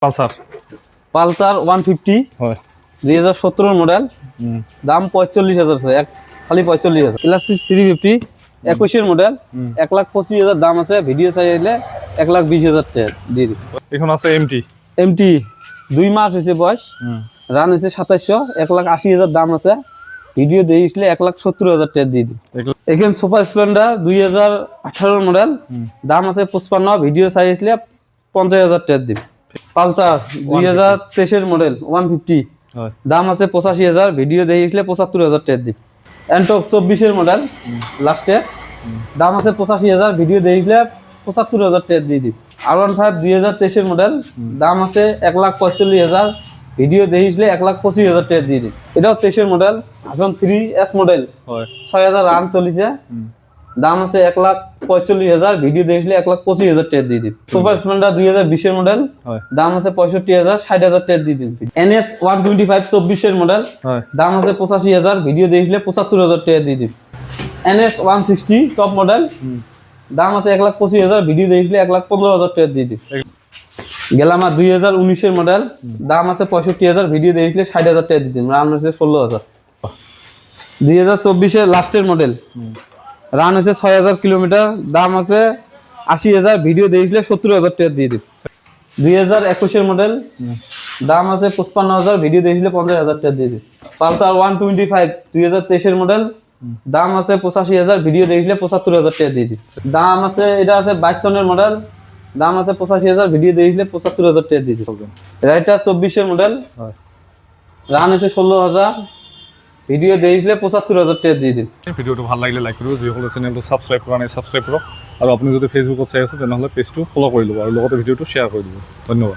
Pulsar Pulsar 150 হয় 2017 model, দাম 45,000 খালি 45,000। ক্লাসিক 350 21 মডেল, 1,25,000 দাম আছে। ভিডিও চাইলে 1,20,000 টাকা দিয়ে দিই। এখন আছে এমটি এমটি 2 মাস হয়েছে বয়স, রান হয়েছে 2700, 1,80,000 দাম আছে। ভিডিও দিয়েছিলে 1,70,000 টাকা দিয়ে দিই। এখানে সুপার স্প্লেন্ডার 2018 মডেল, দাম আছে 55, ভিডিও চাইছিলে 50,000 টাকা দিই। পালসার 2023 মডেল 150, দাম আছে 85,000, ভিডিও দিয়েছিলে 75,000 টাকা দিই। এন্টক 24 মডেল লাস্টে, দাম আছে 85,000, ভিডিও দিয়েছিলে 75,000 টাকা দিয়ে দিই। R15 2023 মডেল, দাম আছে 1,45,000, ভিডিও দিয়েছিলে 1,25,000 টাকা দিয়ে দিই। এটাও 23 model, version 3S model, 6,000 run চলেছে, দাম আছে 1,45,000, ভিডিও দিয়েছিলে 1,25,000 টাকা দিয়ে দিই। সুপার স্প্লেন্ডার 2020 মডেল, দাম আছে 65,000, 60,000 টাকা দিয়ে দিন। NS 125 24 মডেল, দাম আছে 85,000, ভিডিও দিয়েছিলে 75,000 টাকা দিয়ে দিন। NS 160 টপ মডেল, দাম আছে 1,25,000, ভিডিও দিয়েছিলে 1,15,000 টাকা দিয়ে দিন। গেলামা 2019 মডেল, দাম আছে 65,000, ভিডিও দিয়েছিলে 60,000 টাকা দিয়ে দিন। রান হয়েছে 16,000। 2024 লাস্টের মডেল, রান হয়েছে 6,000 কিলোমিটার, দাম আছে 80,000, ভিডিও দিয়েছিলে 70,000 টাকা দিয়ে দিন। 2021 মডেল, দাম আছে 55,000, ভিডিও দিয়েছিলে 50,000 টাকা দিয়ে দিন। পালসার 125 2023 মডেল, দাম আছে 85,000, ভিডিও দিয়েছিলে 75,000 টাকা দিয়ে দিন। দাম আছে, এটা আছে 22 সনের মডেল, দাম আছে 85,000, ভিডিও দিয়েছিলে 75,000 টাকা দিয়ে দিন। রাইটার 24 মডেল, রান হয়েছে 16,000, ভিডিও দিয়েছিলে 75,000 টাকা দিয়ে দিন। ভিডিওটো ভাল লাগিলে লাইক কৰিব, যিসকলে চেনেলটো ছাবস্ক্ৰাইব কৰা নাই ছাবস্ক্ৰাইব কৰক, আৰু আপুনি যদি ফেচবুকত চাই আছে তেনেহ'লে পেজটো ফ'ল' কৰি ল'ব আৰু লগতে ভিডিওটো শ্বেয়াৰ কৰি দিব। ধন্যবাদ।